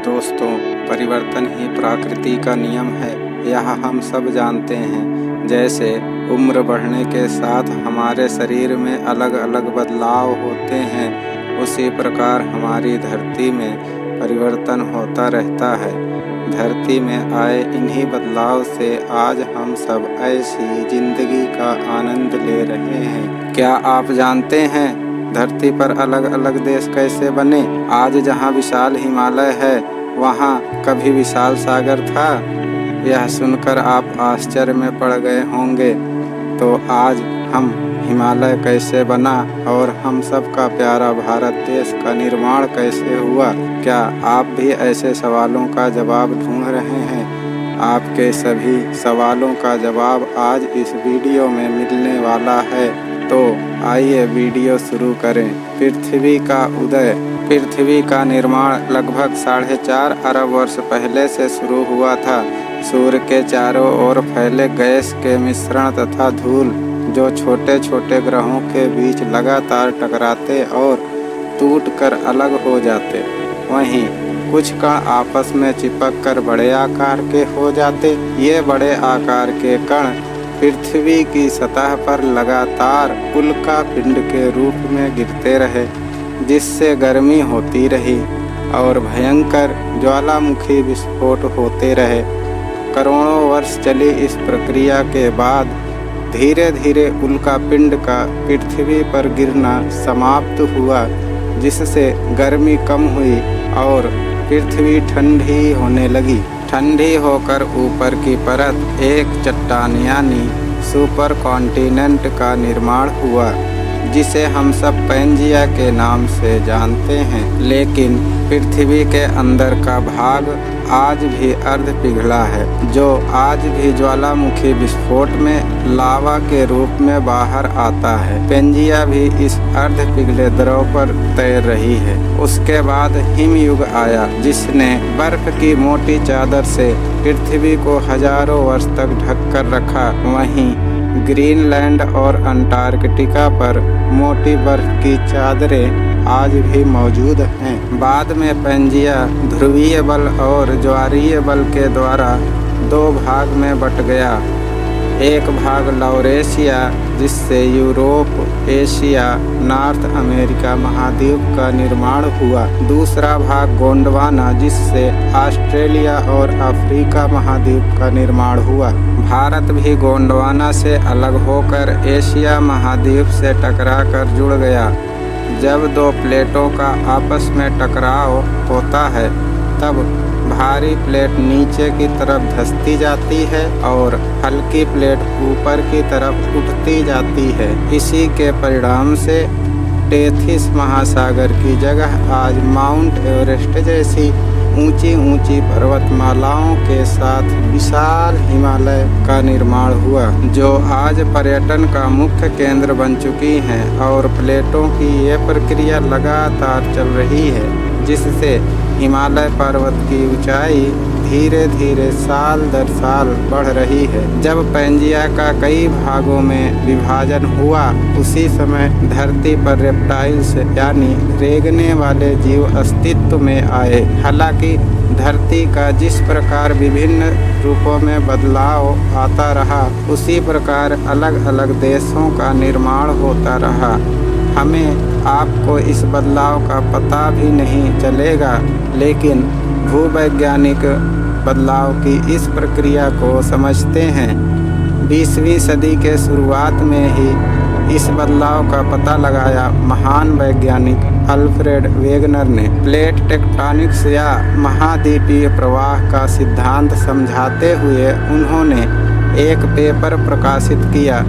दोस्तों, परिवर्तन ही प्रकृति का नियम है, यह हम सब जानते हैं। जैसे उम्र बढ़ने के साथ हमारे शरीर में अलग अलग बदलाव होते हैं, उसी प्रकार हमारी धरती में परिवर्तन होता रहता है। धरती में आए इन्हीं बदलाव से आज हम सब ऐसी जिंदगी का आनंद ले रहे हैं। क्या आप जानते हैं धरती पर अलग अलग देश कैसे बने? आज जहाँ विशाल हिमालय है, वहाँ कभी विशाल सागर था। यह सुनकर आप आश्चर्य में पड़ गए होंगे। तो आज हम हिमालय कैसे बना और हम सब का प्यारा भारत देश का निर्माण कैसे हुआ? क्या आप भी ऐसे सवालों का जवाब ढूंढ रहे हैं? आपके सभी सवालों का जवाब आज इस वीडियो में मिलने वाला है। तो आइए वीडियो शुरू करें। पृथ्वी का उदय। पृथ्वी का निर्माण लगभग 4.5 अरब वर्ष पहले से शुरू हुआ था। सूर्य के चारों ओर फैले गैस के मिश्रण तथा धूल जो छोटे छोटे ग्रहों के बीच लगातार टकराते और टूटकर अलग हो जाते, वहीं कुछ कण आपस में चिपक कर बड़े आकार के हो जाते। ये बड़े आकार के कण पृथ्वी की सतह पर लगातार उल्का पिंड के रूप में गिरते रहे, जिससे गर्मी होती रही और भयंकर ज्वालामुखी विस्फोट होते रहे। करोड़ों वर्ष चली इस प्रक्रिया के बाद धीरे धीरे उल्का पिंड का पृथ्वी पर गिरना समाप्त हुआ, जिससे गर्मी कम हुई और पृथ्वी ठंडी होने लगी। ठंडी होकर ऊपर की परत एक चट्टान यानी सुपर कॉन्टिनेंट का निर्माण हुआ, जिसे हम सब पैंजिया के नाम से जानते हैं। लेकिन पृथ्वी के अंदर का भाग आज भी अर्ध पिघला है, जो आज भी ज्वालामुखी विस्फोट में लावा के रूप में बाहर आता है। पैंजिया भी इस अर्ध पिघले द्रव पर तैर रही है। उसके बाद हिमयुग आया, जिसने बर्फ की मोटी चादर से पृथ्वी को हजारों वर्ष तक ढक कर रखा। वहीं ग्रीनलैंड और अंटार्कटिका पर मोटी बर्फ की चादरें आज भी मौजूद हैं। बाद में पैंजिया ध्रुवीय बल और ज्वारीय बल के द्वारा 2 भाग में बट गया। एक भाग लौरेशिया, जिससे यूरोप, एशिया, नॉर्थ अमेरिका महाद्वीप का निर्माण हुआ। दूसरा भाग गोंडवाना, जिससे ऑस्ट्रेलिया और अफ्रीका महाद्वीप का निर्माण हुआ। भारत भी गोंडवाना से अलग होकर एशिया महाद्वीप से टकराकर जुड़ गया। जब 2 प्लेटों का आपस में टकराव होता है, तब भारी प्लेट नीचे की तरफ धंसती जाती है और हल्की प्लेट ऊपर की तरफ उठती जाती है। इसी के परिणाम से टेथिस महासागर की जगह आज माउंट एवरेस्ट जैसी ऊंची ऊंची पर्वतमालाओं के साथ विशाल हिमालय का निर्माण हुआ, जो आज पर्यटन का मुख्य केंद्र बन चुकी हैं। और प्लेटों की ये प्रक्रिया लगातार चल रही है, जिससे हिमालय पर्वत की ऊंचाई धीरे धीरे साल दर साल बढ़ रही है। जब पैंजिया का कई भागों में विभाजन हुआ, उसी समय धरती पर रेप्टाइल्स यानी रेंगने वाले जीव अस्तित्व में आए। हालांकि धरती का जिस प्रकार विभिन्न रूपों में बदलाव आता रहा, उसी प्रकार अलग अलग देशों का निर्माण होता रहा। हमें आपको इस बदलाव का पता भी नहीं चलेगा, लेकिन भूवैज्ञानिक बदलाव की इस प्रक्रिया को समझते हैं। 20वीं सदी के शुरुआत में ही इस बदलाव का पता लगाया महान वैज्ञानिक अल्फ्रेड वेगनर ने। प्लेट टेक्टोनिक्स या महाद्वीपीय प्रवाह का सिद्धांत समझाते हुए उन्होंने एक पेपर प्रकाशित किया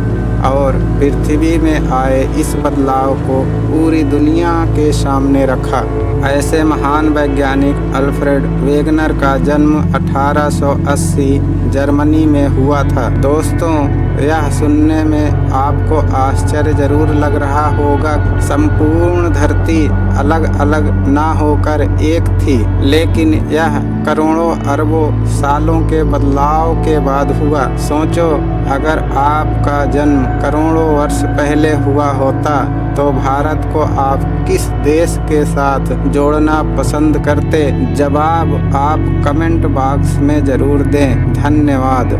और पृथ्वी में आए इस बदलाव को पूरी दुनिया के सामने रखा। ऐसे महान वैज्ञानिक अल्फ्रेड वेगनर का जन्म 1880 जर्मनी में हुआ था। दोस्तों, यह सुनने में आपको आश्चर्य जरूर लग रहा होगा। संपूर्ण धरती अलग अलग ना होकर एक थी, लेकिन यह करोड़ों अरबों सालों के बदलाव के बाद हुआ। सोचो, अगर आपका जन्म करोड़ों वर्ष पहले हुआ होता, तो भारत को आप किस देश के साथ जोड़ना पसंद करते? जवाब आप कमेंट बॉक्स में ज़रूर दें। धन्यवाद।